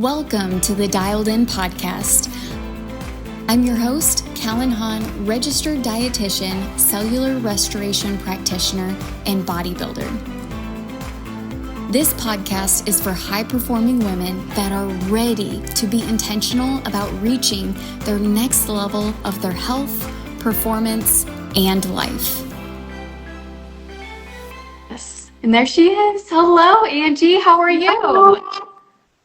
Welcome to the Dialed In podcast. I'm your host, Callan Hahn, registered dietitian, cellular restoration practitioner, and bodybuilder. This podcast is for high-performing women that are ready to be intentional about reaching their next level of their health, performance, and life. Yes. And there she is. Hello, Angie. How are you? Hello.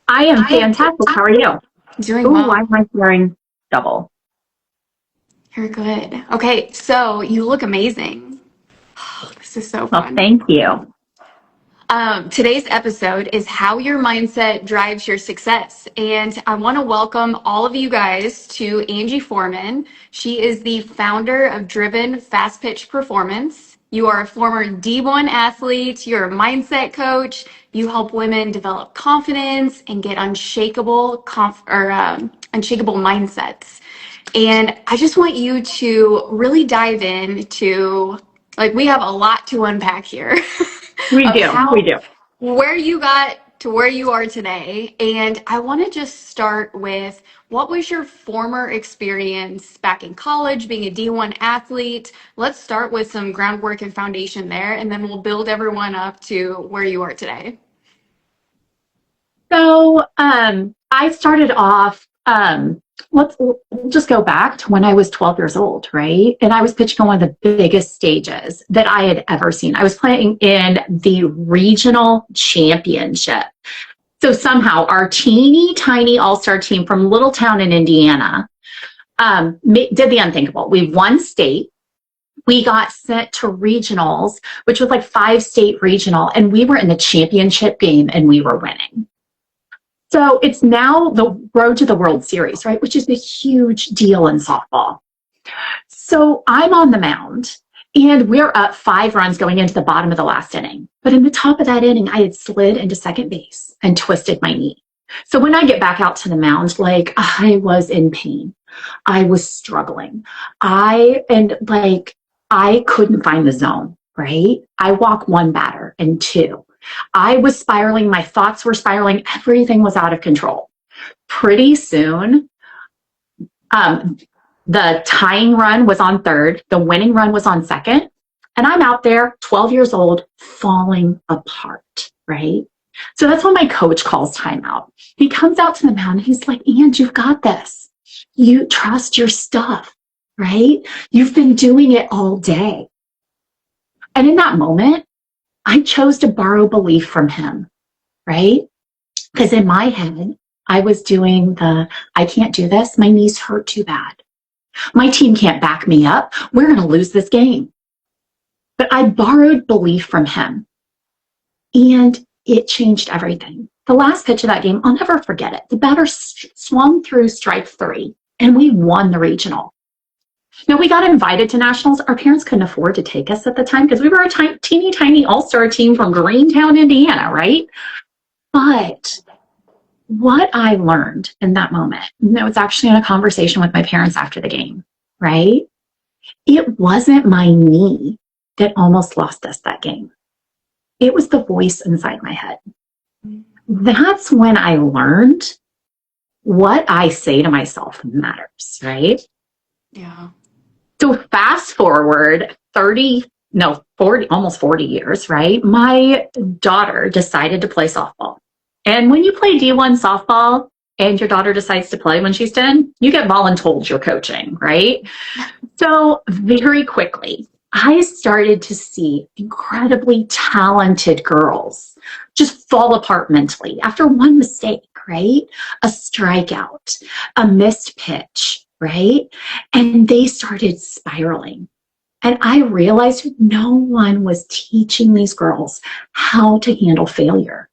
I am fantastic. How are you? Doing well. Why am I wearing double? You're good. Okay, so you look amazing. Oh, this is so Well, fun. thank you. Today's episode is how your mindset drives your success. And I want to welcome all of you guys to Angie Foreman. She is the founder of Driven Fastpitch Performance. You are a former D1 athlete. You're a mindset coach. You help women develop confidence and get unshakable mindsets. And I just want you to really dive into, we have a lot to unpack here. We do. Where you got to where you are today. And I want to just start with, what was your former experience back in college, being a D1 athlete? Let's start with some groundwork and foundation there, and then we'll build everyone up to where you are today. So I started off, let's just go back to when I was 12 years old, right? And I was pitching on one of the biggest stages that I had ever seen. I was playing in the regional championship. So somehow our teeny tiny all-star team from little town in Indiana did the unthinkable. We won state. We got sent to regionals, which was like 5-state regional, and we were in the championship game and we were winning. So it's now the road to the World Series, right? Which is a huge deal in softball. So I'm on the mound and we're up 5 runs going into the bottom of the last inning. But in the top of that inning, I had slid into second base and twisted my knee. So when I get back out to the mound, I was in pain. I was struggling. I couldn't find the zone, right? I walk 1 batter and 2. I was spiraling. My thoughts were spiraling. Everything was out of control. Pretty soon, the tying run was on third. The winning run was on second. And I'm out there, 12 years old, falling apart, right? So that's when my coach calls timeout. He comes out to the mound and he's like, "Ange, you've got this. You trust your stuff, right? You've been doing it all day." And in that moment, I chose to borrow belief from him, right? Because in my head, I was doing I can't do this. My knees hurt too bad. My team can't back me up. We're going to lose this game. But I borrowed belief from him, and it changed everything. The last pitch of that game, I'll never forget it. The batter swung through strike 3, and we won the regional. Now, we got invited to nationals. Our parents couldn't afford to take us at the time because we were a teeny tiny all-star team from Greentown, Indiana, right? But what I learned in that moment, and it was actually in a conversation with my parents after the game, right? It wasn't my knee that almost lost us that game. It was the voice inside my head. That's when I learned what I say to myself matters, right? Yeah. So fast forward 40 years, right? My daughter decided to play softball. And when you play D1 softball and your daughter decides to play when she's 10, you get voluntold you're coaching, right? So very quickly, I started to see incredibly talented girls just fall apart mentally after one mistake, right? A strikeout, a missed pitch, right? And they started spiraling. And I realized no one was teaching these girls how to handle failure,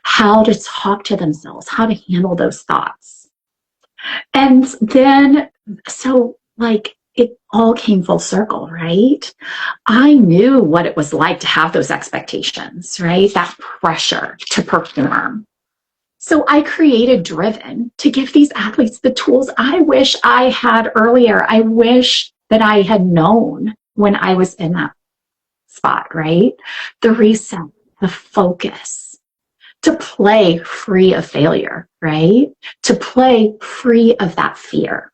how to talk to themselves, how to handle those thoughts. And then, it all came full circle, right? I knew what it was like to have those expectations, right? That pressure to perform. So I created Driven to give these athletes the tools I wish I had earlier. I wish that I had known when I was in that spot, right? The reset, the focus, to play free of failure, right? To play free of that fear.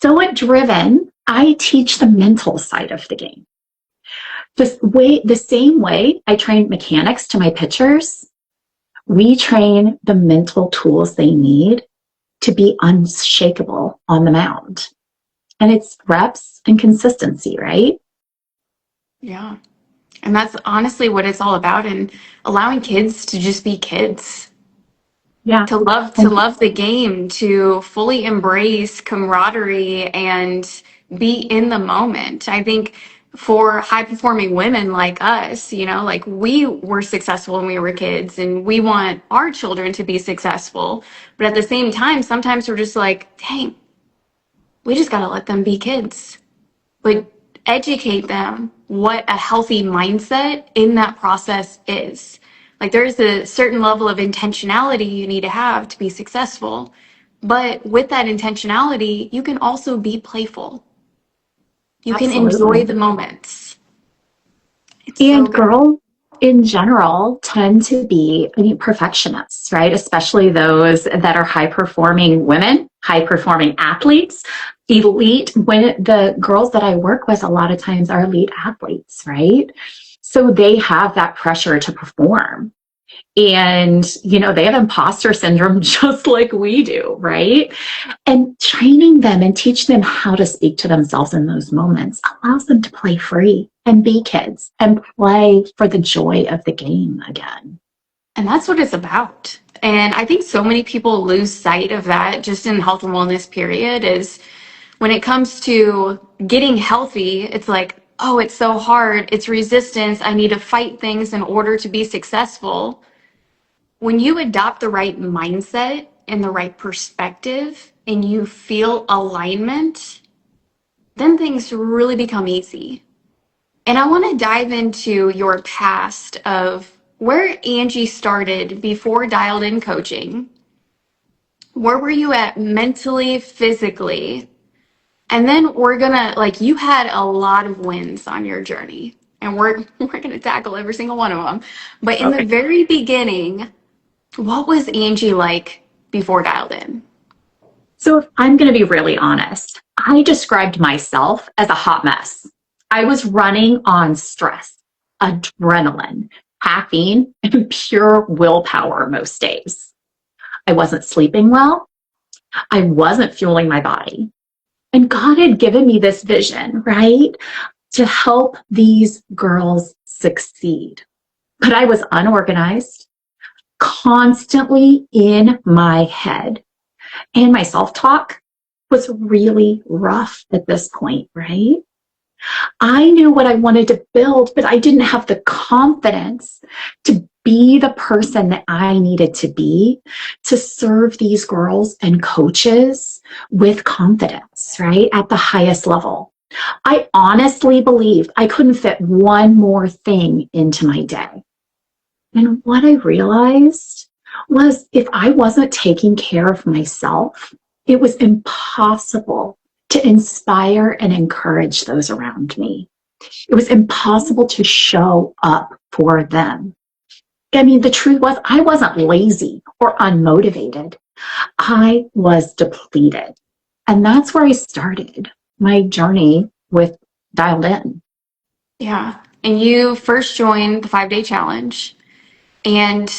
So at Driven, I teach the mental side of the game. The same way I train mechanics to my pitchers, we train the mental tools they need to be unshakable on the mound. And it's reps and consistency, right? Yeah. And that's honestly what it's all about, and allowing kids to just be kids. Yeah. To love the game, to fully embrace camaraderie and be in the moment. I think for high performing women like us, like we were successful when we were kids and we want our children to be successful. But at the same time, sometimes we're just like, dang, we just got to let them be kids. But educate them what a healthy mindset in that process is. Like there's a certain level of intentionality you need to have to be successful. But with that intentionality, you can also be playful. You can enjoy the moments. It's and so good. Girls in general tend to be, perfectionists, right? Especially those that are high performing women, high performing athletes, elite. When the girls that I work with a lot of times are elite athletes, right? So they have that pressure to perform. And, they have imposter syndrome just like we do, right? And training them and teach them how to speak to themselves in those moments allows them to play free and be kids and play for the joy of the game again. And that's what it's about. And I think so many people lose sight of that just in health and wellness period is when it comes to getting healthy, it's like, oh, it's so hard. It's resistance. I need to fight things in order to be successful. When you adopt the right mindset and the right perspective and you feel alignment, then things really become easy. And I want to dive into your past of where Angie started before dialed in coaching. Where were you at mentally, physically? And then we're gonna, you had a lot of wins on your journey, and we're gonna tackle every single one of them. But in the very beginning, what was Angie like before dialed in? So if I'm going to be really honest, I described myself as a hot mess. I was running on stress, adrenaline, caffeine, and pure willpower most days. I wasn't sleeping well. I wasn't fueling my body. And God had given me this vision, right, to help these girls succeed. But I was unorganized, constantly in my head. And my self-talk was really rough at this point, right? I knew what I wanted to build, but I didn't have the confidence to be the person that I needed to be to serve these girls and coaches with confidence, right? At the highest level. I honestly believed I couldn't fit one more thing into my day. And what I realized was if I wasn't taking care of myself, it was impossible to inspire and encourage those around me. It was impossible to show up for them. The truth was I wasn't lazy or unmotivated. I was depleted. And that's where I started my journey with Dialed In. Yeah. And you first joined the 5-day challenge. And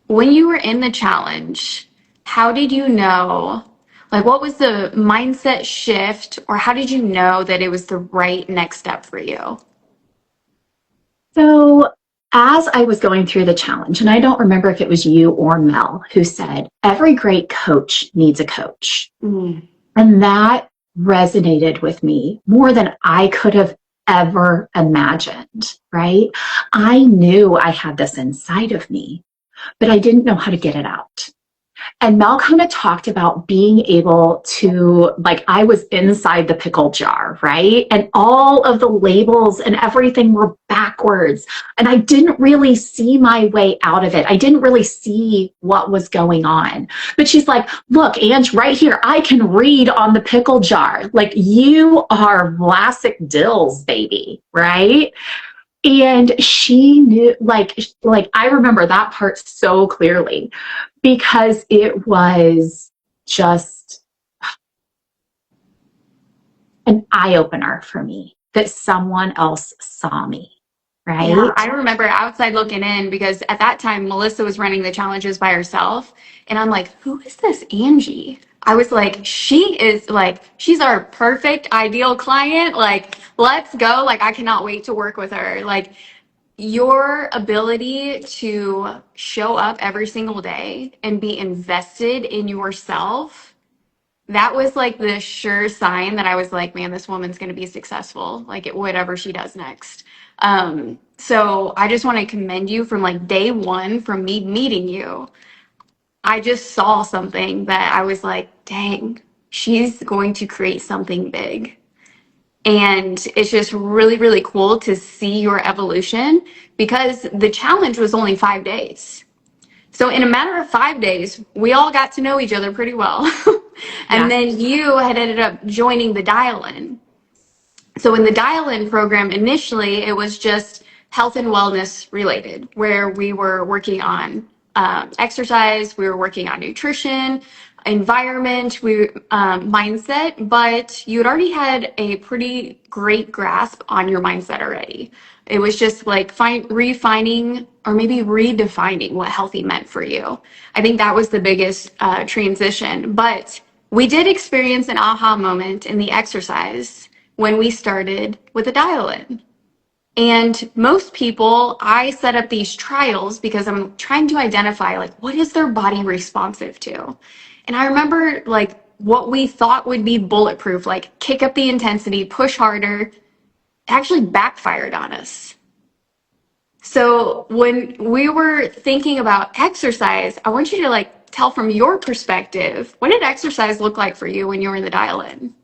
when you were in the challenge, how did you know, what was the mindset shift, or how did you know that it was the right next step for you? So as I was going through the challenge, and I don't remember if it was you or Mel who said, every great coach needs a coach. And that resonated with me more than I could have ever imagined, right? I knew I had this inside of me, but I didn't know how to get it out. And Mel kind of talked about being able to, I was inside the pickle jar, right? And all of the labels and everything were backwards. And I didn't really see my way out of it. I didn't really see what was going on. But she's like, look, Ange, right here, I can read on the pickle jar. You are Vlasic Dills, baby, right? And she knew, like I remember that part so clearly because it was just an eye opener for me that someone else saw me. Right. Yeah, I remember outside looking in because at that time, Melissa was running the challenges by herself. And I'm like, who is this Angie? I was like, she's our perfect ideal client. Like, let's go. Like, I cannot wait to work with her. Like, your ability to show up every single day and be invested in yourself, that was like the sure sign that I was like, man, this woman's going to be successful, like at whatever she does next. So I just want to commend you from like day one, from me meeting you. I just saw something that I was like, dang, she's going to create something big. And it's just really, really cool to see your evolution because the challenge was only 5 days. So in a matter of 5 days, we all got to know each other pretty well. And then you had ended up joining the dial-in. So in the dial-in program, initially, it was just health and wellness related, where we were working on exercise, we were working on nutrition, environment, mindset, but you had already had a pretty great grasp on your mindset already. It was just like refining or maybe redefining what healthy meant for you. I think that was the biggest transition. But we did experience an aha moment in the exercise when we started with a dial-in. And most people, I set up these trials because I'm trying to identify like what is their body responsive to. And I remember like what we thought would be bulletproof, like kick up the intensity, push harder, actually backfired on us. So when we were thinking about exercise, I want you to like tell from your perspective, what did exercise look like for you when you were in the dial-in?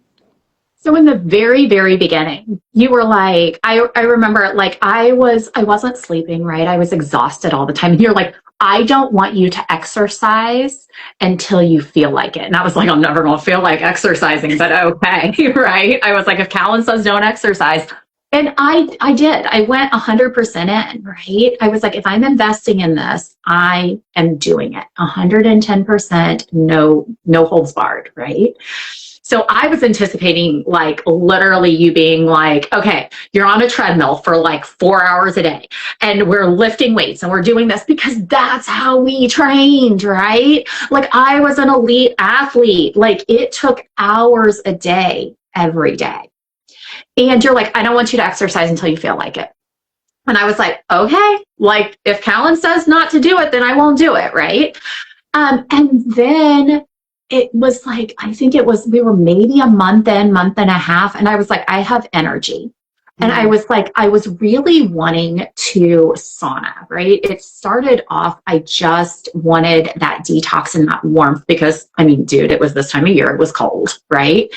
So in the very, very beginning, you were like, I remember like I wasn't sleeping, right? I was exhausted all the time. And you're like, I don't want you to exercise until you feel like it. And I was like, I'm never going to feel like exercising, but okay, right? I was like, if Callan says don't exercise. And I did. I went 100% in, right? I was like, if I'm investing in this, I am doing it 110%, no holds barred, right? So I was anticipating like literally you being like, okay, you're on a treadmill for like 4 hours a day and we're lifting weights and we're doing this because that's how we trained, right? Like I was an elite athlete. Like it took hours a day, every day. And you're like, I don't want you to exercise until you feel like it. And I was like, okay, like if Callan says not to do it, then I won't do it, right? And then it was like, I think we were maybe a month and a half. And I was like, I have energy. And I was like, I was really wanting to sauna, right? It started off, I just wanted that detox and that warmth because, I mean, dude, it was this time of year, it was cold, right?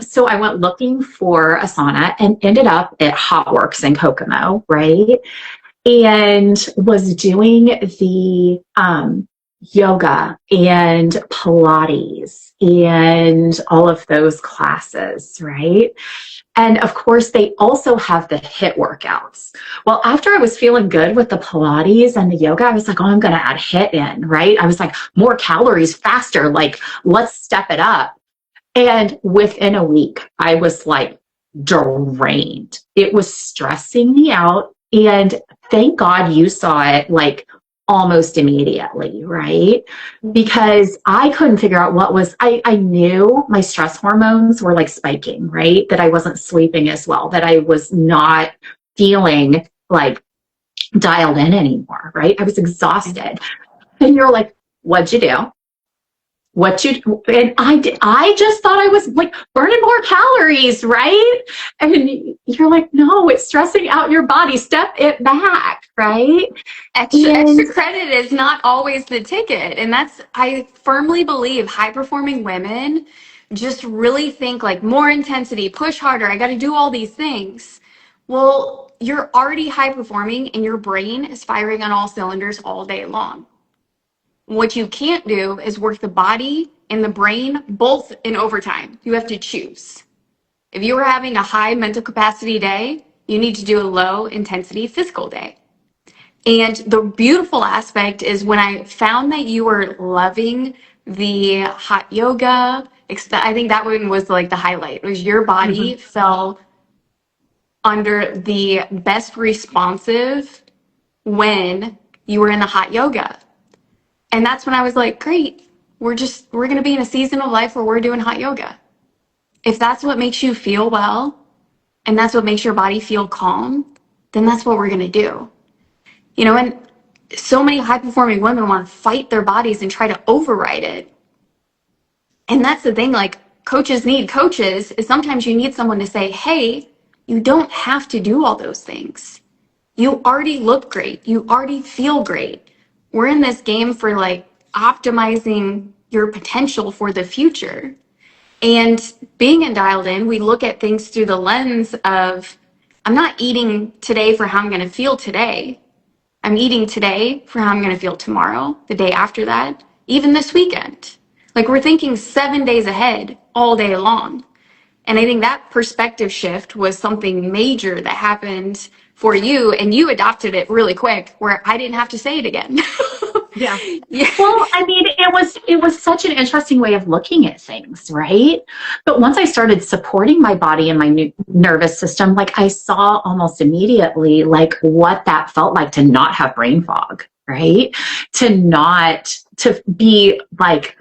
So I went looking for a sauna and ended up at Hotworks in Kokomo, right? And was doing the yoga and Pilates and all of those classes, right? And of course, they also have the HIIT workouts. Well, after I was feeling good with the Pilates and the yoga, I was like, oh, I'm going to add HIIT in, right? I was like, more calories faster, like, let's step it up. And within a week, I was like drained. It was stressing me out. And thank God you saw it like almost immediately, right? Because I couldn't figure out I knew my stress hormones were like spiking, right? That I wasn't sleeping as well, that I was not feeling like dialed in anymore, right? I was exhausted. And you're like, what'd you do? And I just thought I was like burning more calories, right? And you're like, no, it's stressing out your body. Step it back, right? Extra credit is not always the ticket. And I firmly believe high performing women just really think like more intensity, push harder. I got to do all these things. Well, you're already high performing and your brain is firing on all cylinders all day long. What you can't do is work the body and the brain both in overtime. You have to choose. If you were having a high mental capacity day, you need to do a low intensity physical day. And the beautiful aspect is when I found that you were loving the hot yoga, I think that one was like the highlight, was your body fell under the best responsive when you were in the hot yoga. And that's when I was like, great, we're going to be in a season of life where we're doing hot yoga. If that's what makes you feel well, and that's what makes your body feel calm, then that's what we're going to do. You know, and so many high performing women want to fight their bodies and try to override it. And that's the thing, like coaches need coaches, is sometimes you need someone to say, hey, you don't have to do all those things. You already look great. You already feel great. We're in this game for like optimizing your potential for the future. And being in Dialed In, we look at things through the lens of, I'm not eating today for how I'm going to feel today. I'm eating today for how I'm going to feel tomorrow, the day after that, even this weekend. Like we're thinking 7 days ahead all day long. And I think that perspective shift was something major that happened for you, and you adopted it really quick where I didn't have to say it again. Yeah. Well, I mean, it was such an interesting way of looking at things, right? But once I started supporting my body and my nervous system, like I saw almost immediately like what that felt like to not have brain fog, right? To be like,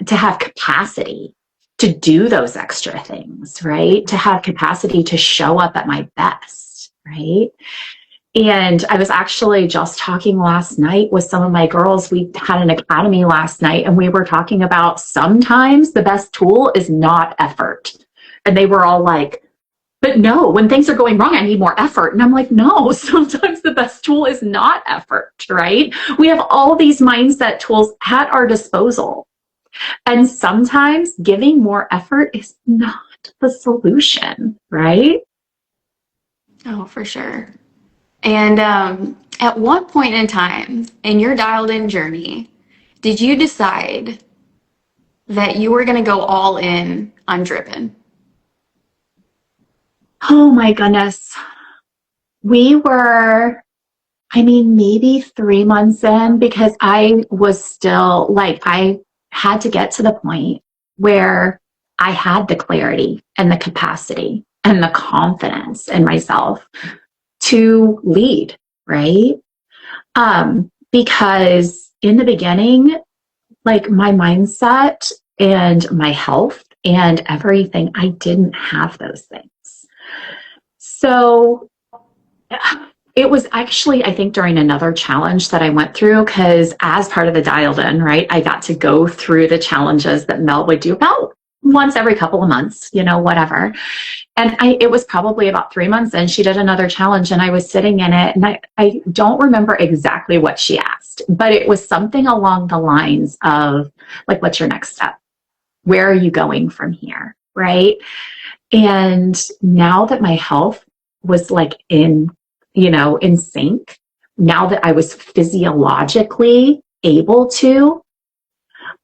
to have capacity to do those extra things, right? To have capacity to show up at my best, right? And I was actually just talking last night with some of my girls. We had an academy last night and we were talking about sometimes the best tool is not effort. And they were all like, but no, when things are going wrong, I need more effort. And I'm like, no, sometimes the best tool is not effort, right? We have all these mindset tools at our disposal. And sometimes giving more effort is not the solution, right? Oh, for sure. And at what point in time in your Dialed In journey did you decide that you were going to go all in on Driven? Oh my goodness. We were, I mean, maybe 3 months in, because I was still like, I had to get to the point where I had the clarity and the capacity and the confidence in myself to lead, right? Because in the beginning, like my mindset and my health and everything, I didn't have those things. So it was actually, I think, during another challenge that I went through, because as part of the Dialed In, right, I got to go through the challenges that Mel would do about once every couple of months, you know, whatever. And it was probably about 3 months in, she did another challenge and I was sitting in it, and I don't remember exactly what she asked, but it was something along the lines of like, what's your next step? Where are you going from here? Right. And now that my health was like in sync, now that I was physiologically able to,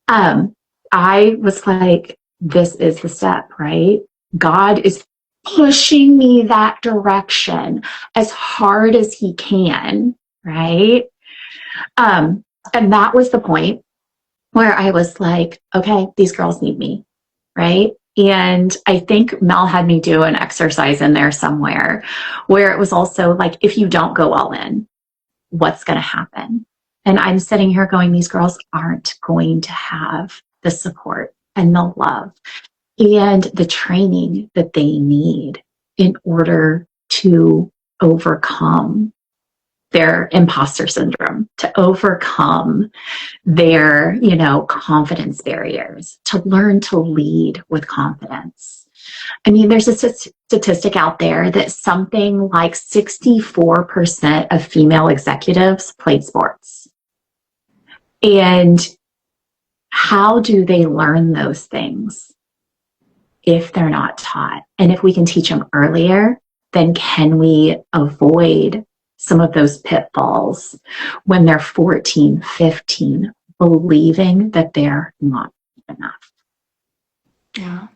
I was like, this is the step, right? God is pushing me that direction as hard as he can, right? And that was the point where I was like, okay, these girls need me, right? And I think Mel had me do an exercise in there somewhere where it was also like, if you don't go all in, what's going to happen? And I'm sitting here going, these girls aren't going to have the support and the love and the training that they need in order to overcome their imposter syndrome, to overcome their, confidence barriers, to learn to lead with confidence. I mean, there's a statistic out there that something like 64% of female executives played sports. And how do they learn those things if they're not taught? And if we can teach them earlier, then can we avoid some of those pitfalls when they're 14, 15, believing that they're not enough? Yeah.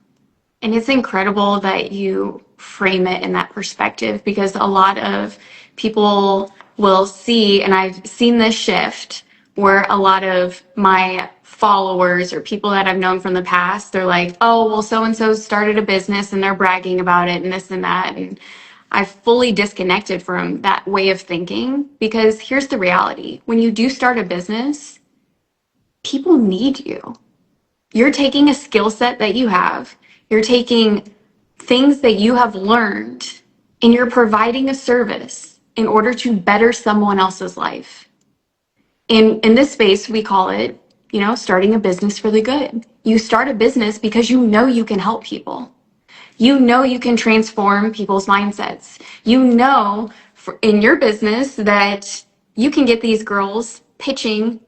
And it's incredible that you frame it in that perspective, because a lot of people will see, and I've seen this shift where a lot of my followers or people that I've known from the past, they're like, oh, well, so-and-so started a business and they're bragging about it and this and that. And I've fully disconnected from that way of thinking, because here's the reality. When you do start a business, people need you. You're taking a skill set that you have, you're taking things that you have learned, and you're providing a service in order to better someone else's life. In this space, we call it, starting a business for the good. You start a business because you know you can help people. You know you can transform people's mindsets. You know in your business that you can get these girls pitching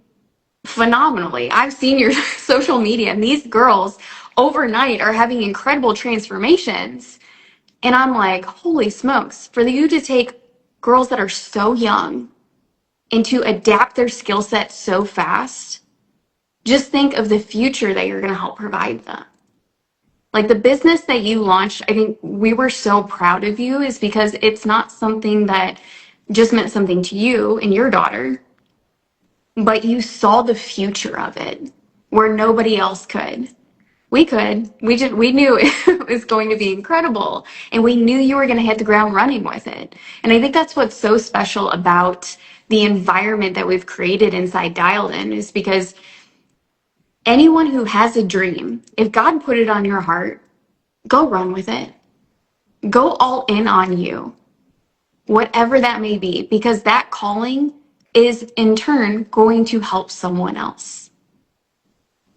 phenomenally. I've seen your social media, and these girls overnight are having incredible transformations. And I'm like, holy smokes, for you to take girls that are so young and to adapt their skill set so fast, just think of the future that you're going to help provide them. Like the business that you launched, I think we were so proud of you, is because it's not something that just meant something to you and your daughter, but you saw the future of it where nobody else could. We could. We knew it was going to be incredible, and we knew you were going to hit the ground running with it. And I think that's what's so special about the environment that we've created inside Dialed In, is because anyone who has a dream, if God put it on your heart, go run with it. Go all in on you, whatever that may be, because that calling is in turn going to help someone else.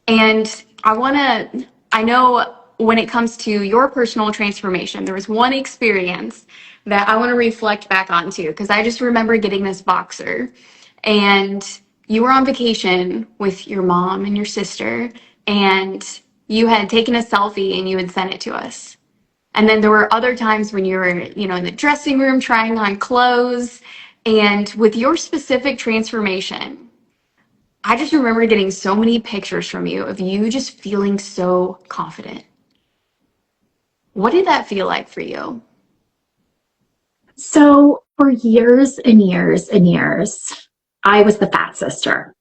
And I know when it comes to your personal transformation, there was one experience that I want to reflect back onto, because I just remember getting this boxer, and you were on vacation with your mom and your sister, and you had taken a selfie and you had sent it to us. And then there were other times when you were, in the dressing room trying on clothes. And with your specific transformation, I just remember getting so many pictures from you of you just feeling so confident. What did that feel like for you? So for years and years and years, I was the fat sister.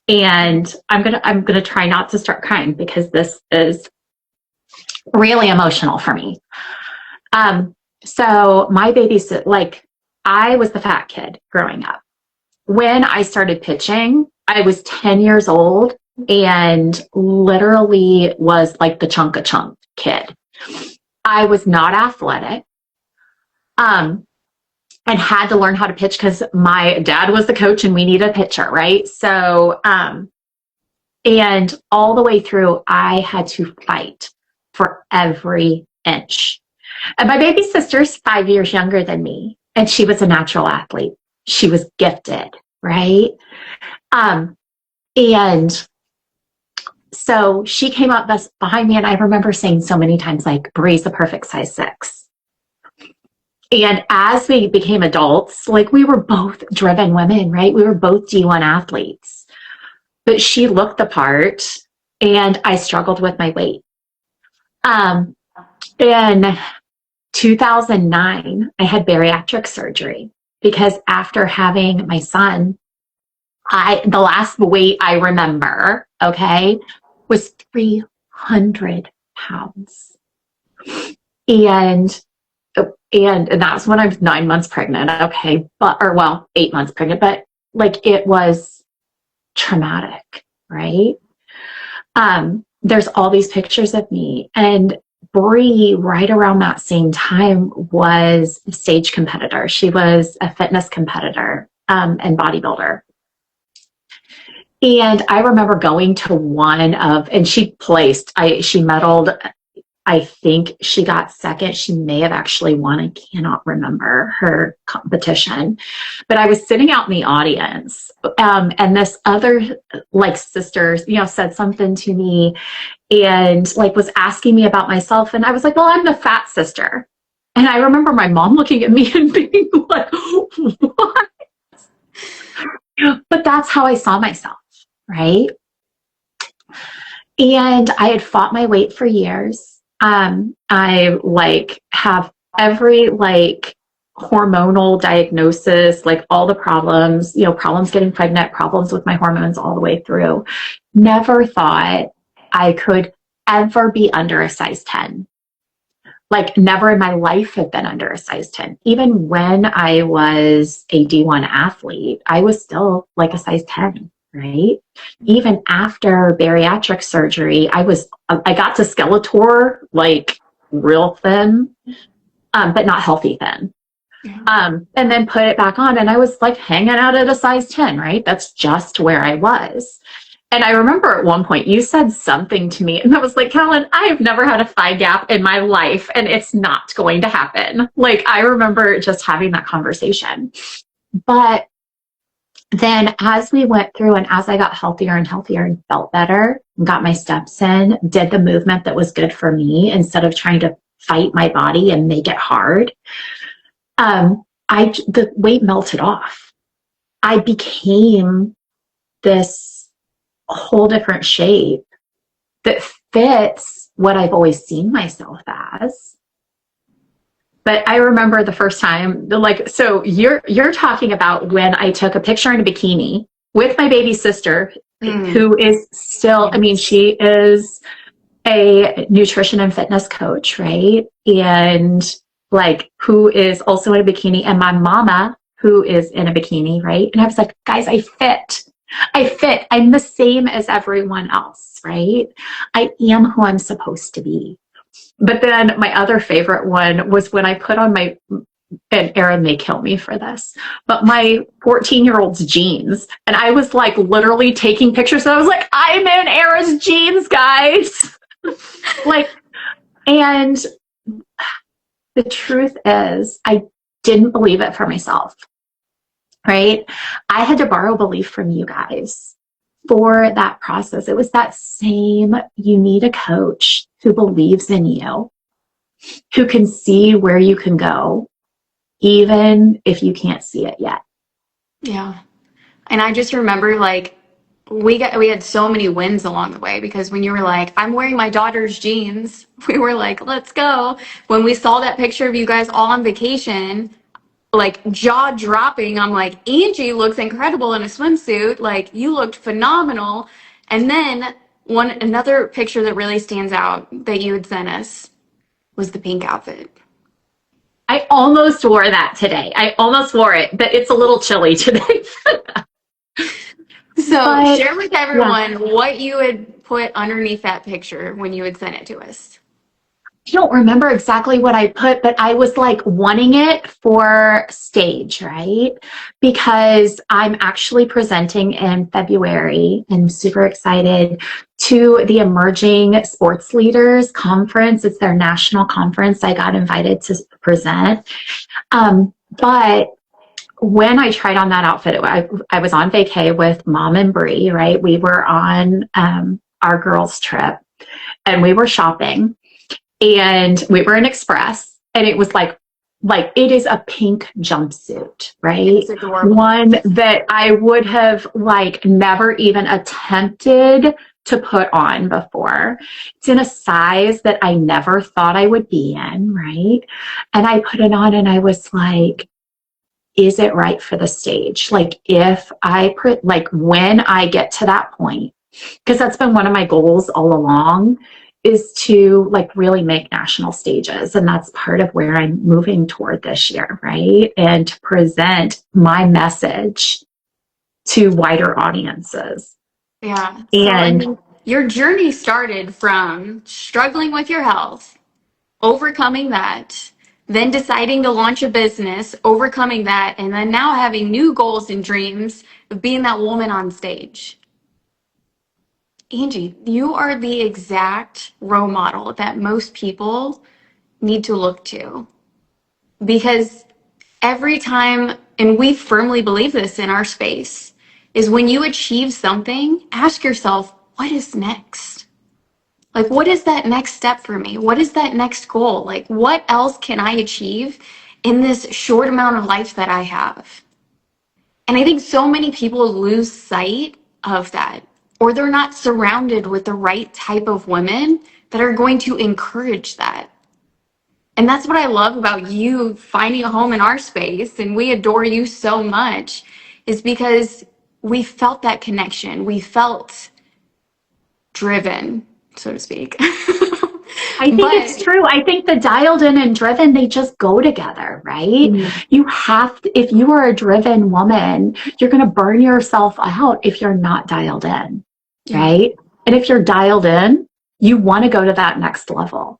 And I'm gonna try not to start crying, because this is really emotional for me. So my babysit, like, I was the fat kid growing up. When I started pitching, I was 10 years old and literally was like the chunk kid. I was not athletic, and had to learn how to pitch because my dad was the coach and we needed a pitcher, right? So, and all the way through, I had to fight for every inch. And my baby sister's 5 years younger than me, and she was a natural athlete. She was gifted, right? And so she came up behind me, and I remember saying so many times, like, Bree's the perfect size 6. And as we became adults, like, we were both driven women, right? We were both D1 athletes. But she looked the part, and I struggled with my weight. In 2009, I had bariatric surgery, because after having my son, the last weight I remember, okay, was 300 pounds. And that's when I was 9 months pregnant, okay, 8 months pregnant, but like, it was traumatic, right? There's all these pictures of me, and Bree, right around that same time, was a stage competitor. She was a fitness competitor, and bodybuilder. And I remember going to and she medaled. I think she got second. She may have actually won. I cannot remember her competition, but I was sitting out in the audience, and this other, like, sister, said something to me, and like was asking me about myself. And I was like, well, I'm the fat sister. And I remember my mom looking at me and being like, what? But that's how I saw myself, right? And I had fought my weight for years. I like have every like hormonal diagnosis, like all the problems, problems getting pregnant, problems with my hormones all the way through. Never thought I could ever be under a size 10. Like never in my life have been under a size 10. Even when I was a D1 athlete, I was still like a size 10, right? Even after bariatric surgery, I got to Skeletor like real thin, but not healthy thin. And then put it back on and I was like hanging out at a size 10, right? That's just where I was. And I remember at one point you said something to me and I was like, Callan, I have never had a thigh gap in my life and it's not going to happen. Like I remember just having that conversation. But then as we went through and as I got healthier and healthier and felt better, got my steps in, did the movement that was good for me instead of trying to fight my body and make it hard, the weight melted off. I became this whole different shape that fits what I've always seen myself as. But I remember the first time, so you're talking about when I took a picture in a bikini with my baby sister, who is still, she is a nutrition and fitness coach, right? And like, who is also in a bikini, and my mama, who is in a bikini, right? And I was like, guys, I fit. I'm the same as everyone else, right? I am who I'm supposed to be. But then my other favorite one was when I put on and Aaron may kill me for this, but my 14-year-old's jeans. And I was like literally taking pictures. And I was like, I'm in Aaron's jeans, guys. And the truth is, I didn't believe it for myself. Right? I had to borrow belief from you guys for that process. It was that same, you need a coach who believes in you, who can see where you can go, even if you can't see it yet. Yeah. And I just remember we had so many wins along the way, because when you were like, I'm wearing my daughter's jeans, we were like, let's go. When we saw that picture of you guys all on vacation, like jaw dropping, I'm like, Angie looks incredible in a swimsuit. Like you looked phenomenal. And then another picture that really stands out that you had sent us was the pink outfit. I almost wore that today. I almost wore it, but it's a little chilly today. So share with everyone what you had put underneath that picture when you had sent it to us. I don't remember exactly what I put, but I was like wanting it for stage, right? Because I'm actually presenting in February and super excited to the Emerging Sports Leaders Conference. It's their national conference. I got invited to present. But when I tried on that outfit, I was on vacay with Mom and Bree, right? We were on our girls' trip and we were shopping. And we were in Express, and it was like it is a pink jumpsuit, right? It's adorable. One that I would have never even attempted to put on before. It's in a size that I never thought I would be in, right? And I put it on and I was like, is it right for the stage? Like if I when I get to that point, because that's been one of my goals all along, is to really make national stages. And that's part of where I'm moving toward this year, right? And to present my message to wider audiences. Yeah. And your journey started from struggling with your health, overcoming that, then deciding to launch a business, overcoming that, and then now having new goals and dreams of being that woman on stage. Angie, you are the exact role model that most people need to look to, because every time, and we firmly believe this in our space, is when you achieve something, ask yourself, what is next? What is that next step for me? What is that next goal? What else can I achieve in this short amount of life that I have? And I think so many people lose sight of that. or they're not surrounded with the right type of women that are going to encourage that. And that's what I love about you finding a home in our space, and we adore you so much, is because we felt that connection. We felt driven, so to speak. I think it's true. I think the dialed in and driven, they just go together, right? You have to, if you are a driven woman, you're going to burn yourself out if you're not dialed in, right? And if you're dialed in, you want to go to that next level.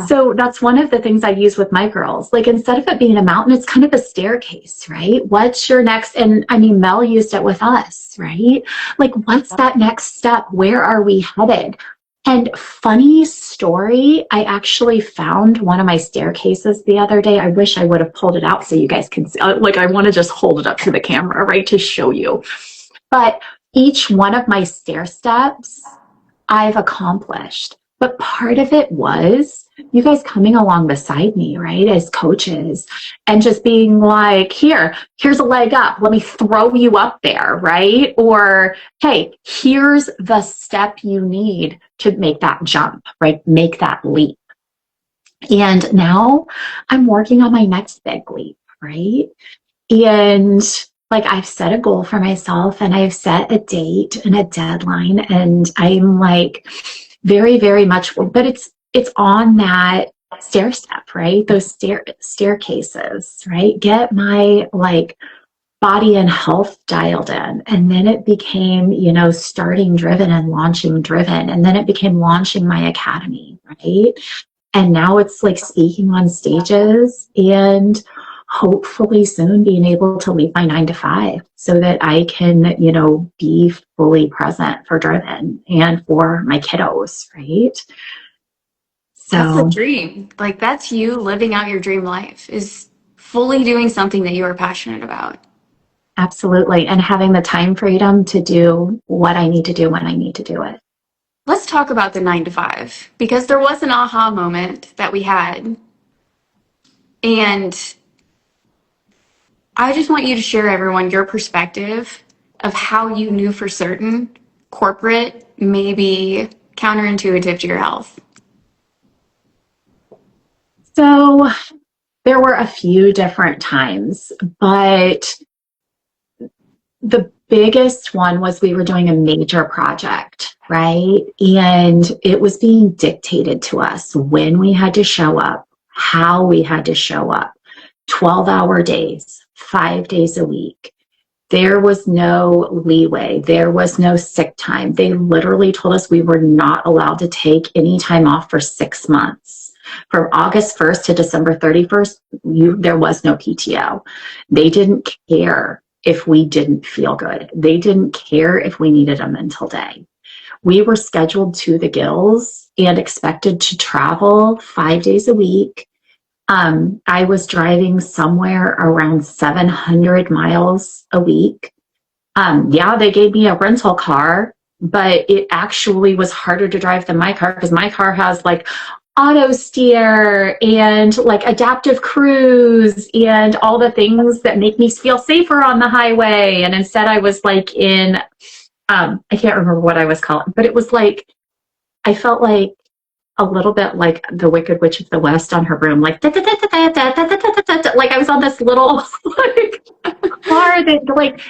So that's one of the things I use with my girls. Like, instead of it being a mountain, it's kind of a staircase, right? What's your next? And I mean, Mel used it with us, right? Like, what's that next step? Where are we headed? And funny story, I actually found one of my staircases the other day. I wish I would have pulled it out so you guys can see. Like, I want to just hold it up to the camera, right, to show you. But each one of my stair steps I've accomplished. But part of it was you guys coming along beside me, right, as coaches, and just being like, here's a leg up. Let me throw you up there, right? Or, hey, here's the step you need to make that jump, right? Make that leap. And now I'm working on my next big leap, right? And like, I've set a goal for myself, and I've set a date and a deadline, and I'm like very, very much, but it's on that stair step, right? Those staircases, right? Get my like body and health dialed in. And then it became, starting Driven and launching Driven. And then it became launching my academy, right? And now it's like speaking on stages, and hopefully soon being able to leave my 9 to 5 so that I can, be fully present for Driven and for my kiddos, right? So that's the dream. Like, that's you living out your dream life, is fully doing something that you are passionate about. Absolutely. And having the time freedom to do what I need to do when I need to do it. Let's talk about the 9 to 5, because there was an aha moment that we had. And I just want you to share, everyone, your perspective of how you knew for certain corporate may be counterintuitive to your health. So there were a few different times, but the biggest one was we were doing a major project, right? And it was being dictated to us when we had to show up, how we had to show up, 12-hour days, 5 days a week. There was no leeway. There was no sick time. They literally told us we were not allowed to take any time off for 6 months. From August 1st to December 31st, there was no PTO. They didn't care if we didn't feel good. They didn't care if we needed a mental day. We were scheduled to the gills and expected to travel 5 days a week. I was driving somewhere around 700 miles a week. They gave me a rental car, but it actually was harder to drive than my car, because my car has like auto steer and like adaptive cruise and all the things that make me feel safer on the highway. And instead I was like in, I can't remember what I was calling, but it was like, I felt like a little bit like the Wicked Witch of the West on her broom, like like I was on this little like car that like,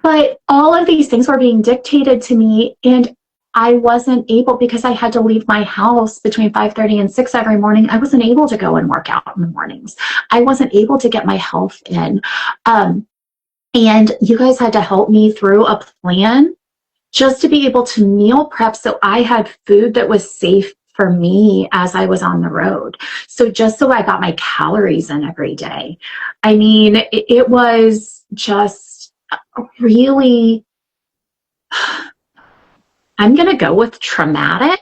but all of these things were being dictated to me, and I wasn't able, because I had to leave my house between 5:30 and 6 every morning. I wasn't able to go and work out in the mornings. I wasn't able to get my health in. And you guys had to help me through a plan just to be able to meal prep so I had food that was safe for me as I was on the road. So just so I got my calories in every day. I mean, it was just really, I'm going to go with traumatic.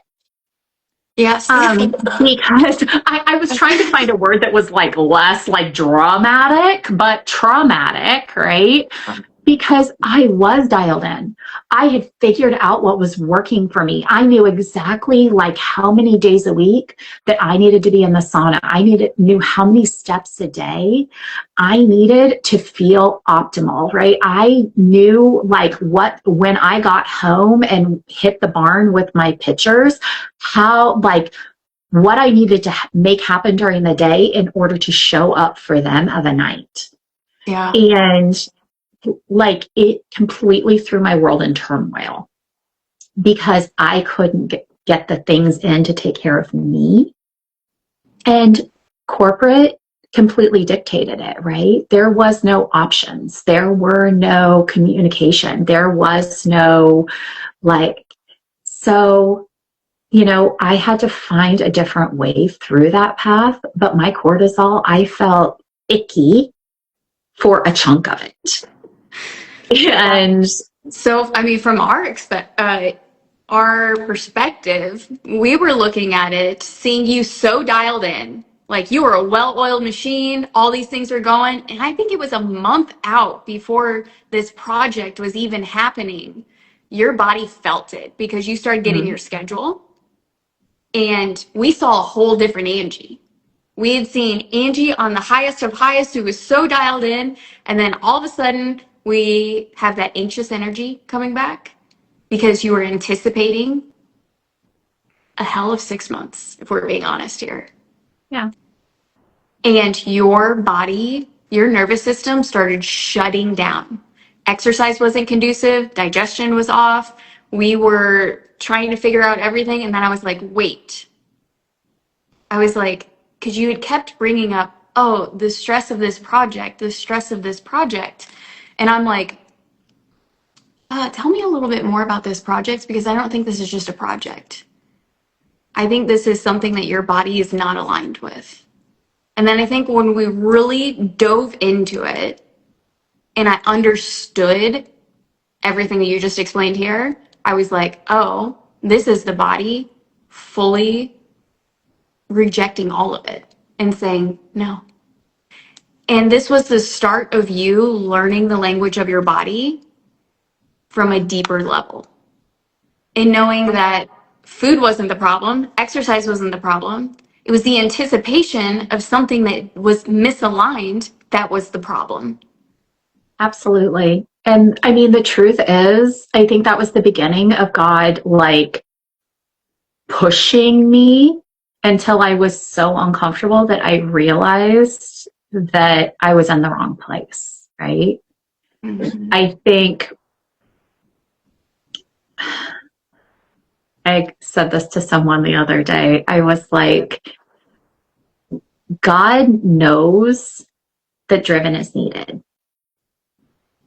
Yes. Because I was trying to find a word that was like less like dramatic, but traumatic, right? because I was dialed in. I had figured out what was working for me. I knew exactly like how many days a week that I needed to be in the sauna. Knew how many steps a day I needed to feel optimal, right? I knew like when I got home and hit the barn with my pictures, how like what I needed to make happen during the day in order to show up for them of a night. Yeah. And like it completely threw my world in turmoil because I couldn't get the things in to take care of me. And corporate completely dictated it, right? There was no options. There were no communication. There was no so, I had to find a different way through that path. But my cortisol, I felt icky for a chunk of it. And so, I mean, from our perspective, we were looking at it, seeing you so dialed in, like you were a well-oiled machine, all these things are going. And I think it was a month out before this project was even happening. Your body felt it because you started getting your schedule. And we saw a whole different Angie. We had seen Angie on the highest of highest who was so dialed in. And then all of a sudden, we have that anxious energy coming back because you were anticipating a hell of 6 months, if we're being honest here. yeah. And your body, your nervous system started shutting down. Exercise wasn't conducive, digestion was off. We were trying to figure out everything. And then I was like, wait. I was like, because you had kept bringing up, oh, the stress of this project, the stress of this project. And I'm like, tell me a little bit more about this project because I don't think this is just a project. I think this is something that your body is not aligned with. And then I think when we really dove into it and I understood everything that you just explained here, I was like, oh, this is the body fully rejecting all of it and saying no. And this was the start of you learning the language of your body from a deeper level. And knowing that food wasn't the problem, exercise wasn't the problem. It was the anticipation of something that was misaligned that was the problem. Absolutely. And I mean, the truth is, I think that was the beginning of God, like pushing me until I was so uncomfortable that I realized that I was in the wrong place, right? Mm-hmm. I think I said this to someone the other day. I was like, God knows that driven is needed.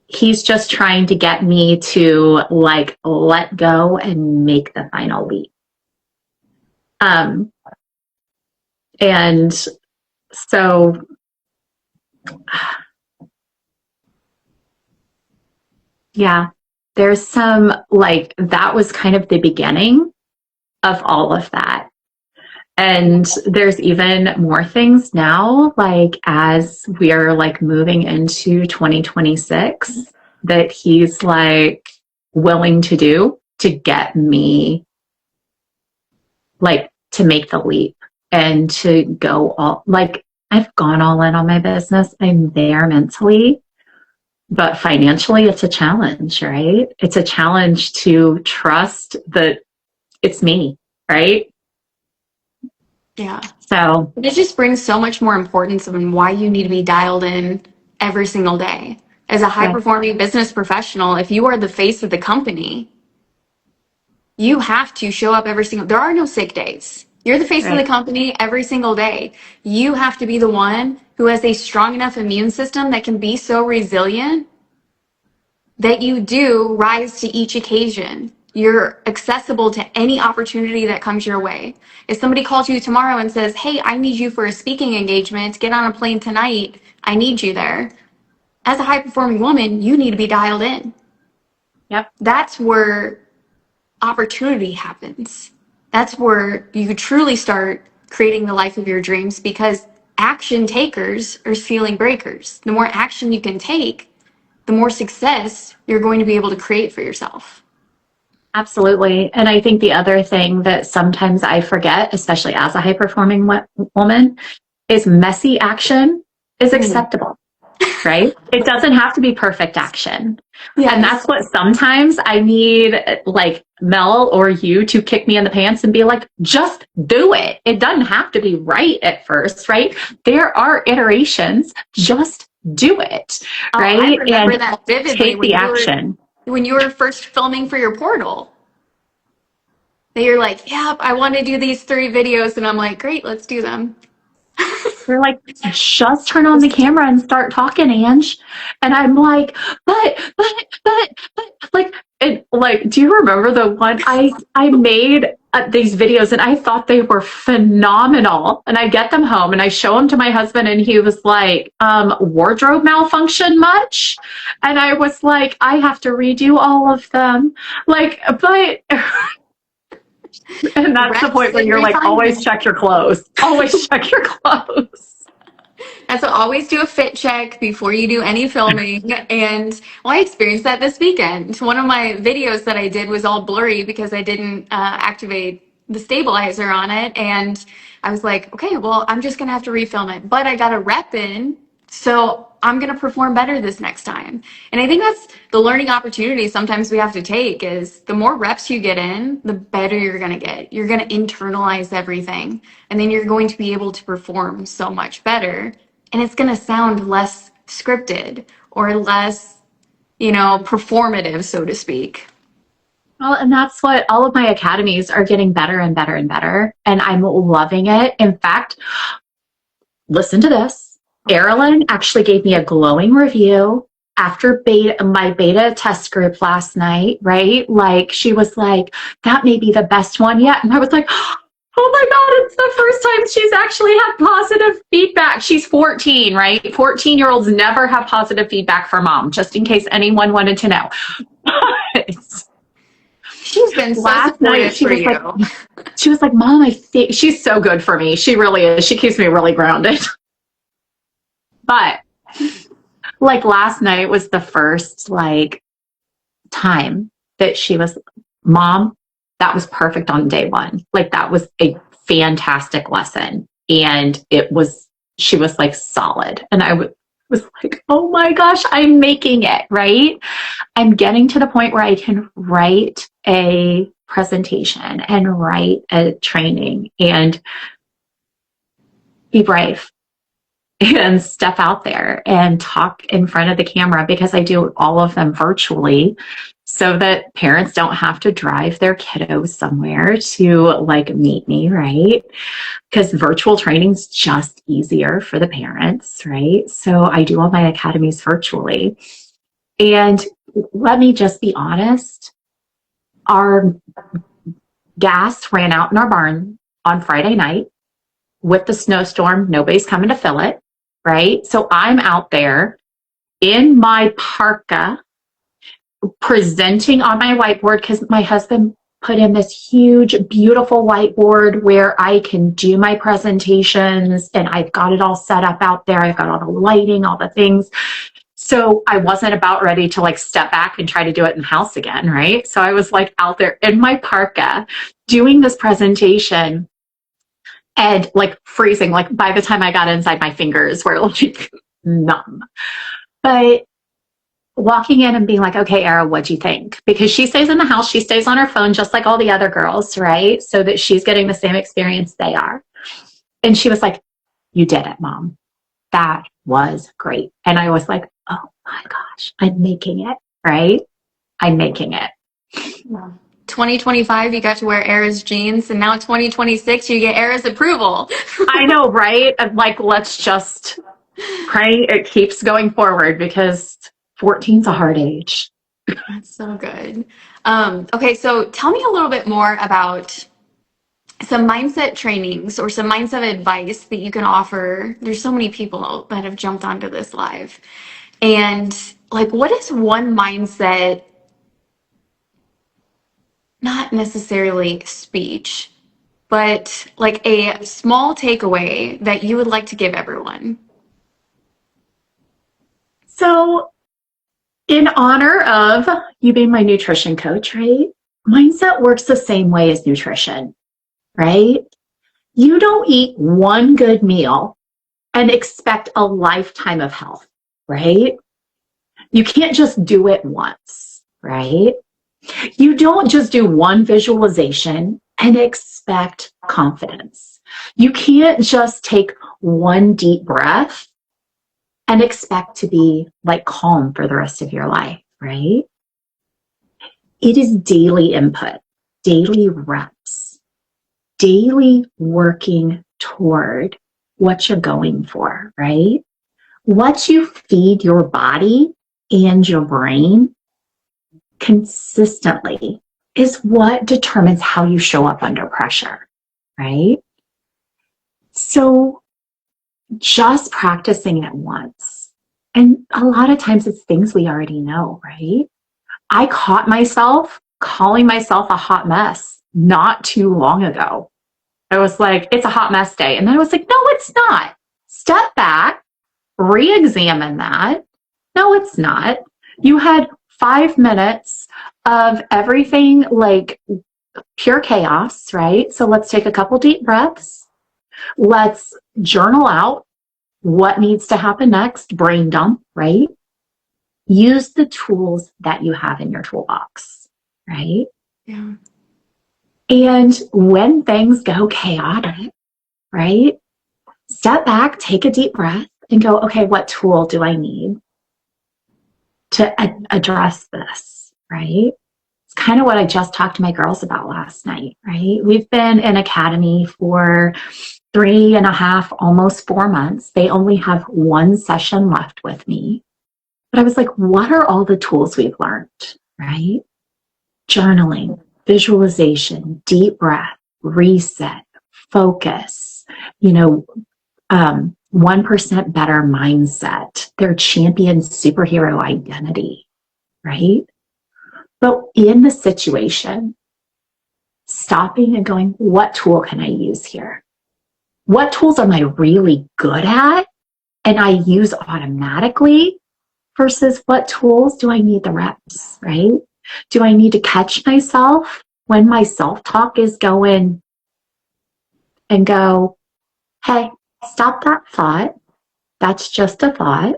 He's just trying to get me to like let go and make the final leap. And so yeah, there's some like that was kind of the beginning of all of that. And there's even more things now, like as we are like moving into 2026 that he's like willing to do to get me like to make the leap and to go all like I've gone all in on my business. I'm there mentally, but financially it's a challenge, right? It's a challenge to trust that it's me, right? Yeah. So it just brings so much more importance on why you need to be dialed in every single day. As a high performing business professional, if you are the face of the company, you have to show up there are no sick days. You're the face of the company every single day. You have to be the one who has a strong enough immune system that can be so resilient that you do rise to each occasion. You're accessible to any opportunity that comes your way. If somebody calls you tomorrow and says, hey, I need you for a speaking engagement, get on a plane tonight, I need you there. As a high performing woman, you need to be dialed in. Yep. That's where opportunity happens. That's where you truly start creating the life of your dreams because action takers are ceiling breakers. The more action you can take, the more success you're going to be able to create for yourself. Absolutely. And I think the other thing that sometimes I forget, especially as a high performing woman, is messy action is acceptable, right? It doesn't have to be perfect action. Yes. And that's what sometimes I need, like Mel or you to kick me in the pants and be like, just do it. It doesn't have to be right at first, right? There are iterations. Just do it, right? I remember that vividly. Take the action. When you were first filming for your portal, that you're like, yep, I want to do these 3 videos. And I'm like, great, let's do them. They're like, just turn on the camera and start talking, Ange. And I'm like, but, like, do you remember the one I made these videos and I thought they were phenomenal. And I get them home and I show them to my husband and he was like, wardrobe malfunction much? And I was like, I have to redo all of them. Like, but... And that's the point where you're like, always check your clothes. Always check your clothes. And so always do a fit check before you do any filming. And well, I experienced that this weekend. One of my videos that I did was all blurry because I didn't activate the stabilizer on it. And I was like, okay, well, I'm just going to have to refilm it. But I got a rep in, so I'm going to perform better this next time. And I think that's the learning opportunity sometimes we have to take is the more reps you get in, the better you're going to get. You're going to internalize everything. And then you're going to be able to perform so much better. And it's going to sound less scripted or less, performative, so to speak. Well, and that's what all of my academies are getting better and better and better. And I'm loving it. In fact, listen to this. Erilyn actually gave me a glowing review after my beta test group last night, right? Like, she was like, that may be the best one yet. And I was like, oh my God, it's the first time she's actually had positive feedback. She's 14, right? 14-year-olds never have positive feedback from mom, just in case anyone wanted to know. She's been so last night. She was like, Mom, I think she's so good for me. She really is. She keeps me really grounded. But like last night was the first time that she was, Mom, that was perfect on day 1. Like that was a fantastic lesson. And she was like solid. And I was like, oh my gosh, I'm making it, right? I'm getting to the point where I can write a presentation and write a training and be brave and step out there and talk in front of the camera, because I do all of them virtually so that parents don't have to drive their kiddos somewhere to meet me, right? Because virtual training's just easier for the parents, right? So I do all my academies virtually. And let me just be honest, our gas ran out in our barn on Friday night with the snowstorm. Nobody's coming to fill it. Right? So I'm out there in my parka presenting on my whiteboard because my husband put in this huge, beautiful whiteboard where I can do my presentations, and I've got it all set up out there. I've got all the lighting, all the things. So I wasn't about ready to step back and try to do it in house again, right? So I was out there in my parka doing this presentation. And freezing, by the time I got inside, my fingers were numb. But walking in and being like, okay, Era, what'd you think? Because she stays in the house, she stays on her phone just like all the other girls, right? So that she's getting the same experience they are. And she was like, you did it, Mom. That was great. And I was like, oh my gosh, I'm making it, right? I'm making it. Yeah. 2025, you got to wear Era's jeans, and now 2026, you get Era's approval. I know, right? Let's just pray it keeps going forward, because 14's a hard age. That's so good. Okay, so tell me a little bit more about some mindset trainings or some mindset advice that you can offer. There's so many people that have jumped onto this live. And what is one mindset, not necessarily speech, but a small takeaway that you would like to give everyone? So In honor of you being my nutrition coach, right? Mindset works the same way as nutrition, right? You don't eat one good meal and expect a lifetime of health, right? You can't just do it once, right? You don't just do one visualization and expect confidence. You can't just take one deep breath and expect to be like calm for the rest of your life, right? It is daily input, daily reps, daily working toward what you're going for, right? What you feed your body and your brain consistently is what determines how you show up under pressure, right? So just practicing it once. And a lot of times it's things we already know, right? I caught myself calling myself a hot mess not too long ago. I was like, it's a hot mess day. And then I was like, no, it's not. Step back, re-examine that. No, it's not. You had 5 minutes of everything like pure chaos, right? So let's take a couple deep breaths. Let's journal out what needs to happen next, brain dump, right? Use the tools that you have in your toolbox, right? Yeah. And when things go chaotic, right? Step back, take a deep breath, and go, okay, what tool do I need to address this, right? It's kind of what I just talked to my girls about last night, right? We've been in academy for 3.5, almost 4 months. They only have one session left with me. But I was like, what are all the tools we've learned, right? Journaling, visualization, deep breath, reset, focus, 1% better mindset, their champion superhero identity, right? But in the situation, stopping and going, what tool can I use here? What tools am I really good at and I use automatically versus what tools do I need the reps, right? Do I need to catch myself when my self-talk is going and go, hey, stop that thought. That's just a thought,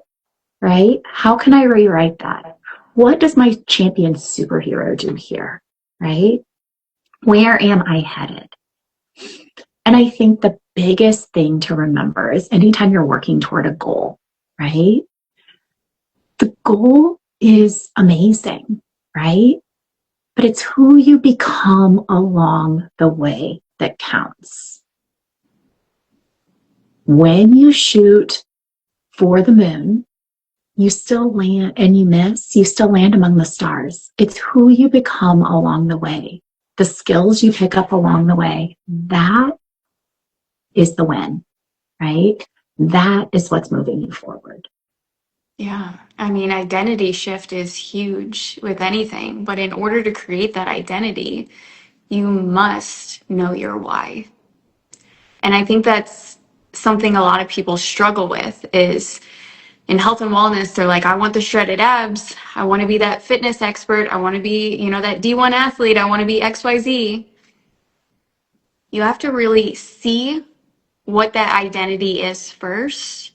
right? How can I rewrite that? What does my champion superhero do here, right? Where am I headed? And I think the biggest thing to remember is anytime you're working toward a goal, right? The goal is amazing, right? But it's who you become along the way that counts. When you shoot for the moon, you still land and you miss, you still land among the stars. It's who you become along the way. The skills you pick up along the way, that is the win, right? That is what's moving you forward. Yeah. I mean, identity shift is huge with anything, but in order to create that identity, you must know your why. And I think that's something a lot of people struggle with is in health and wellness, they're like, I want the shredded abs. I want to be that fitness expert. I want to be, that D1 athlete. I want to be XYZ. You have to really see what that identity is first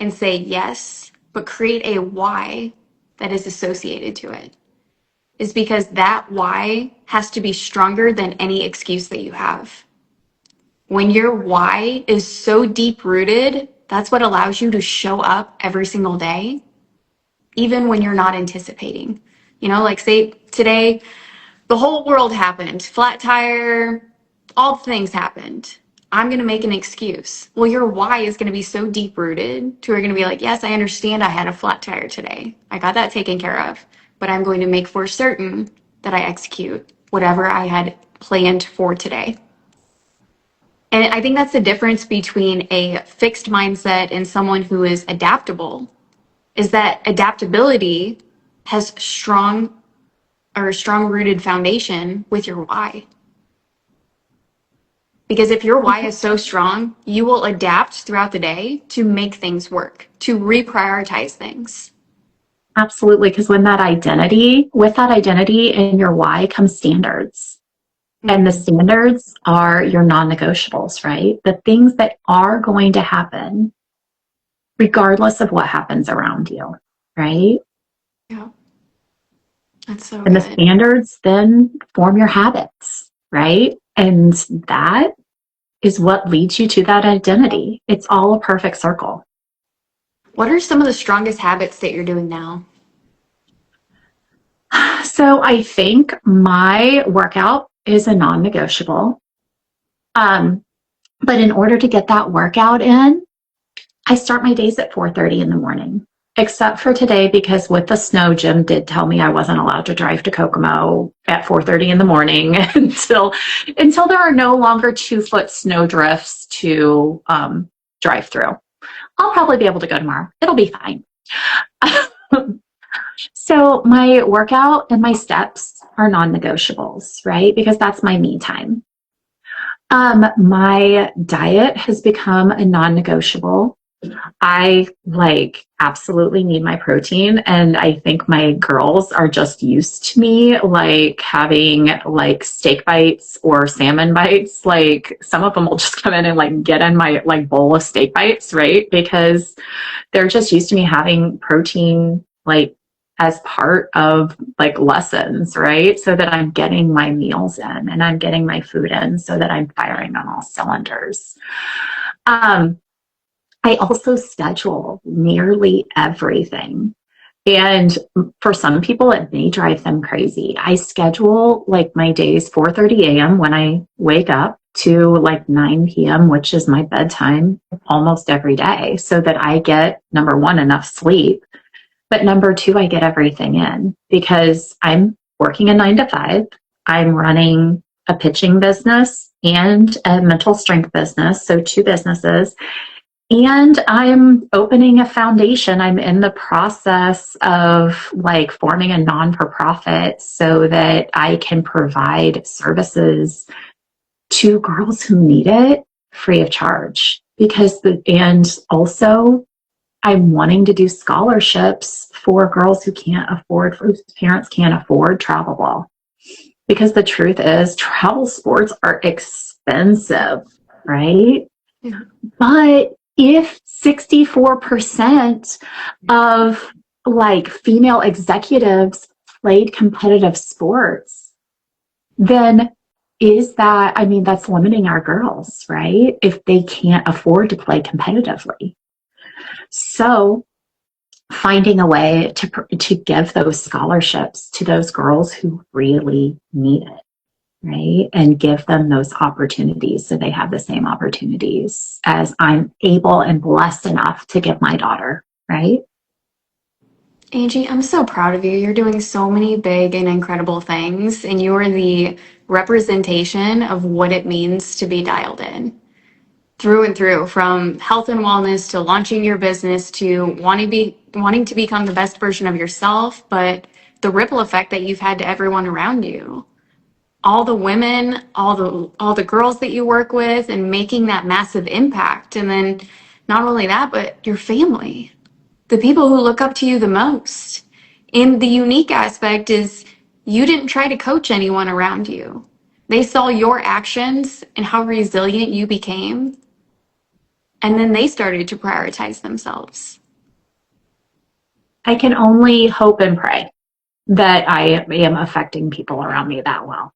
and say yes, but create a why that is associated to it. Is because that why has to be stronger than any excuse that you have. When your why is so deep rooted, that's what allows you to show up every single day, even when you're not anticipating. Like say today, the whole world happened, flat tire, all things happened. I'm going to make an excuse. Well, your why is going to be so deep rooted to where you're going to be like, yes, I understand I had a flat tire today. I got that taken care of, but I'm going to make for certain that I execute whatever I had planned for today. And I think that's the difference between a fixed mindset and someone who is adaptable, is that adaptability has strong rooted foundation with your why. Because if your why is so strong, you will adapt throughout the day to make things work, to reprioritize things. Absolutely. Because with that identity and your why comes standards. And the standards are your non-negotiables, right? The things that are going to happen regardless of what happens around you, right? Yeah. That's so And the good. standards then form your habits, right? And that is what leads you to that identity. It's all a perfect circle. What are some of the strongest habits that you're doing now? So I think my workout is a non-negotiable. But in order to get that workout in, I start my days at 4:30 in the morning, except for today because with the snow, Jim did tell me I wasn't allowed to drive to Kokomo at 4:30 in the morning until there are no longer 2-foot snow drifts to drive through. I'll probably be able to go tomorrow. It'll be fine. So my workout and my steps are non-negotiables, right? Because that's my me time. My diet has become a non-negotiable. I absolutely need my protein. And I think my girls are just used to me having steak bites or salmon bites. Some of them will just come in and get in my bowl of steak bites, right? Because they're just used to me having protein as part of lessons, right? So that I'm getting my meals in and I'm getting my food in so that I'm firing on all cylinders. I also schedule nearly everything. And for some people, it may drive them crazy. I schedule my days 4:30 a.m. when I wake up to 9 p.m., which is my bedtime almost every day, so that I get, number one, enough sleep. But number two, I get everything in because I'm working a 9 to 5. I'm running a pitching business and a mental strength business. So 2 businesses. And I'm opening a foundation. I'm in the process of forming a non-for-profit so that I can provide services to girls who need it free of charge. And also I'm wanting to do scholarships for girls whose parents can't afford travel ball. Because the truth is, travel sports are expensive, right? Yeah. But if 64% of female executives played competitive sports, then that's limiting our girls, right? If they can't afford to play competitively. So finding a way to give those scholarships to those girls who really need it, right? And give them those opportunities so they have the same opportunities as I'm able and blessed enough to give my daughter, right? Angie, I'm so proud of you. You're doing so many big and incredible things, and you are the representation of what it means to be dialed in through and through, from health and wellness to launching your business to wanting to become the best version of yourself, but the ripple effect that you've had to everyone around you. All the women, all the girls that you work with, and making that massive impact. And then not only that, but your family, the people who look up to you the most. And the unique aspect is you didn't try to coach anyone around you. They saw your actions and how resilient you became, and then they started to prioritize themselves. I can only hope and pray that I am affecting people around me that well.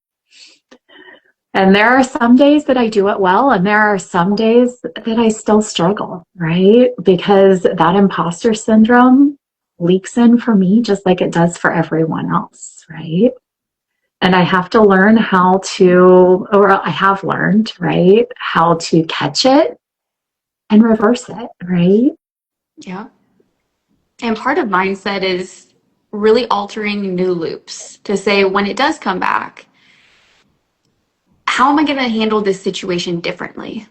And there are some days that I do it well, and there are some days that I still struggle, right? Because that imposter syndrome leaks in for me just like it does for everyone else, right? And I have to learn I have learned, right, how to catch it and reverse it, right? Yeah. And part of mindset is really altering new loops to say, when it does come back, how am I going to handle this situation differently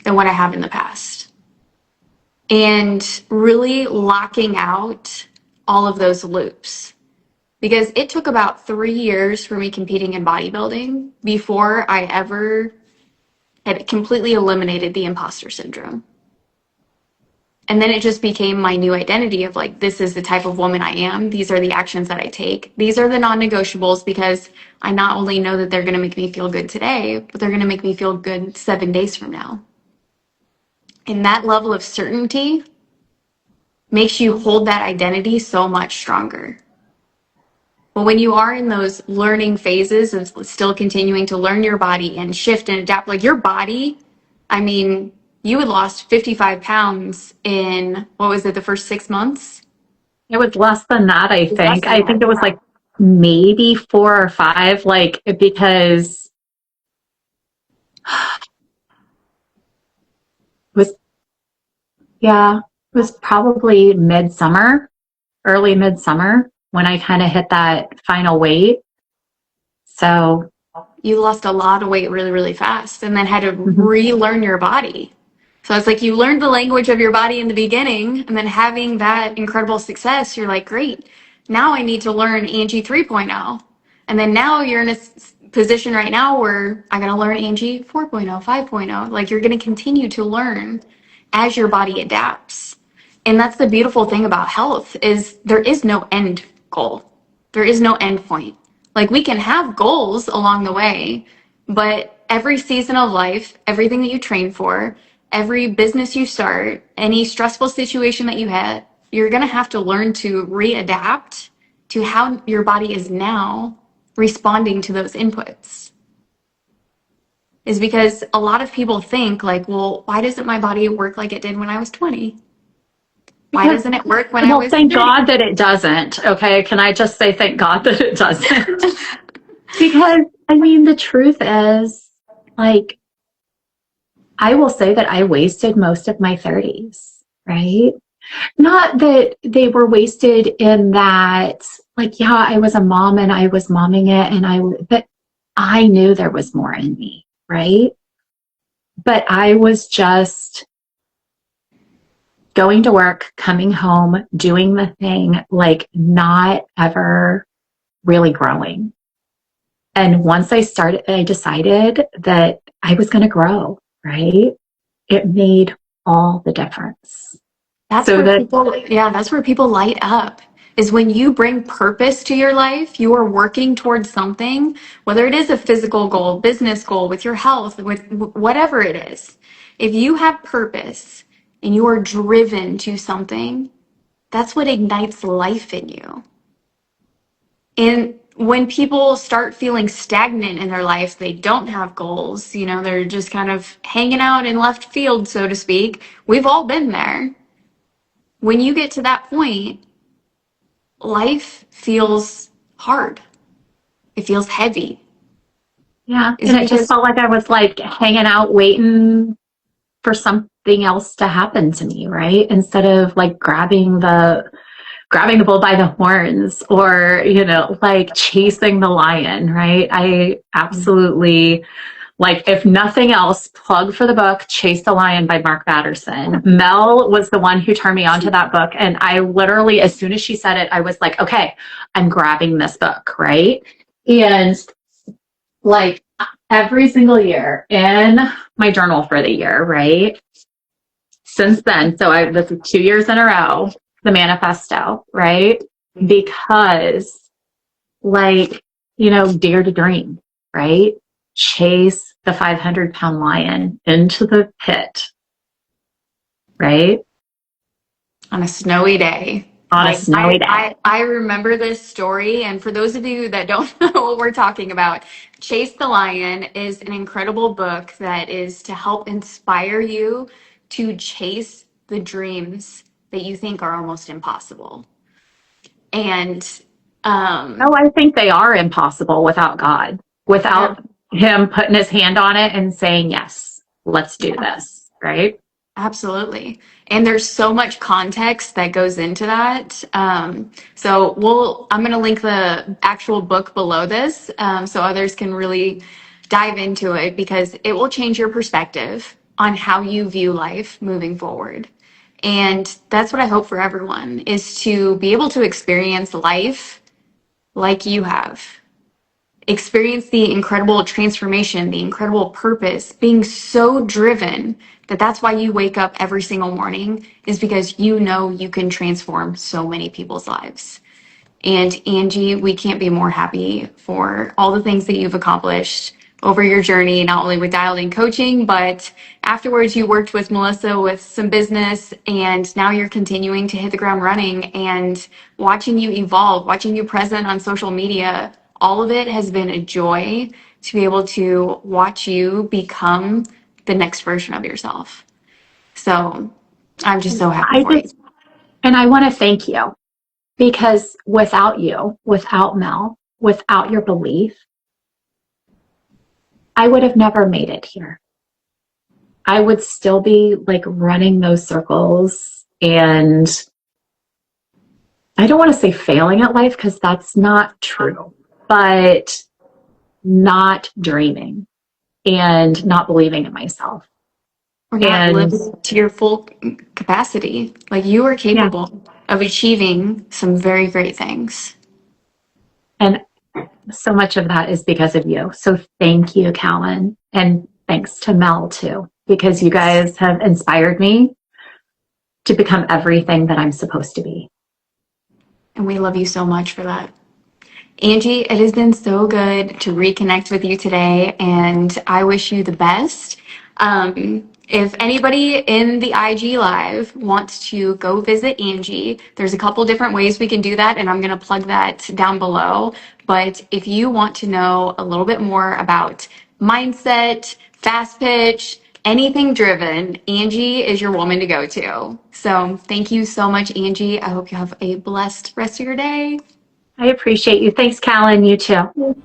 than what I have in the past? And really locking out all of those loops. Because it took about 3 years for me competing in bodybuilding before I ever had completely eliminated the imposter syndrome. And then it just became my new identity of like, this is the type of woman I am. These are the actions that I take. These are the non-negotiables, because I not only know that they're going to make me feel good today, but they're going to make me feel good 7 days from now. And that level of certainty makes you hold that identity so much stronger. But when you are in those learning phases of still continuing to learn your body and shift and adapt, like your body, I mean, you had lost 55 pounds in, what was it, the first 6 months? It was less than that, I think. I think it was like maybe 4 or 5, like, because it was, yeah, it was probably early midsummer when I kind of hit that final weight. So You lost a lot of weight really, really fast and then had to relearn your body. So it's like you learned the language of your body in the beginning, and then having that incredible success, you're like, great, now I need to learn Angie 3.0. And then now you're in a position right now where I got to learn Angie 4.0, 5.0. Like you're going to continue to learn as your body adapts. And that's the beautiful thing about health is there is no end goal. There is no end point. Like we can have goals along the way, but every season of life, everything that you train for, every business you start, any stressful situation that you had, you're going to have to learn to readapt to how your body is now responding to those inputs. Is because a lot of people think like, well, why doesn't my body work like it did when I was 20? Why doesn't it work when I was thank 30? God that it doesn't. Okay. Can I just say thank God that it doesn't? Because, I mean, the truth is, like, I will say that I wasted most of my 30s, right? Not that they were wasted in that, like, yeah, I was a mom and I was momming it, but I knew there was more in me, right? But I was just going to work, coming home, doing the thing, like not ever really growing. And once I decided that I was going to grow, right? It made all the difference. That's where people light up. Is when you bring purpose to your life, you are working towards something, whether it is a physical goal, business goal, with your health, with whatever it is. If you have purpose and you are driven to something, that's what ignites life in you. And when people start feeling stagnant in their life, they don't have goals, they're just kind of hanging out in left field, so to speak. We've all been there. When you get to that point, life feels hard. It feels heavy. Yeah. And it just felt like I was like hanging out, waiting for something else to happen to me, right? Instead of like grabbing the bull by the horns or, like chasing the lion, right? I absolutely, like, if nothing else, plug for the book, Chase the Lion by Mark Batterson. Mel was the one who turned me on to that book. And I literally, as soon as she said it, I was like, okay, I'm grabbing this book, right? And like every single year in my journal for the year, right? Since then, so this is 2 years in a row, the manifesto, right? Because like, dare to dream, right? Chase the 500-pound lion into the pit, right? On a snowy day. I remember this story, and for those of you that don't know what we're talking about, Chase the Lion is an incredible book that is to help inspire you to chase the dreams that you think are almost impossible. And I think they are impossible without God, without him putting his hand on it and saying, yes, let's do this, right? Absolutely. And there's so much context that goes into that. I'm going to link the actual book below this so others can really dive into it, because it will change your perspective on how you view life moving forward. And that's what I hope for everyone, is to be able to experience life like you have. experience the incredible transformation, the incredible purpose, being so driven that that's why you wake up every single morning, is because you know you can transform so many people's lives. And Angie, we can't be more happy for all the things that you've accomplished over your journey, not only with dialed in coaching, but afterwards you worked with Melissa with some business, and now you're continuing to hit the ground running, and watching you evolve, watching you present on social media. All of it has been a joy to be able to watch you become the next version of yourself. So I'm just so happy for you. And I want to thank you, because without you, without Mel, without your belief, I would have never made it here. I would still be like running those circles, and I don't want to say failing at life, because that's not true, but not dreaming and not believing in myself. Or not living to your full capacity. Like, you are capable of achieving some very great things. And so much of that is because of you. So thank you, Callan. And thanks to Mel too, because you guys have inspired me to become everything that I'm supposed to be. And we love you so much for that. Angie, it has been so good to reconnect with you today, and I wish you the best. If anybody in the IG Live wants to go visit Angie, there's a couple different ways we can do that, and I'm going to plug that down below. But if you want to know a little bit more about mindset, fast pitch, anything driven, Angie is your woman to go to. So thank you so much, Angie. I hope you have a blessed rest of your day. I appreciate you. Thanks, Callan. You too.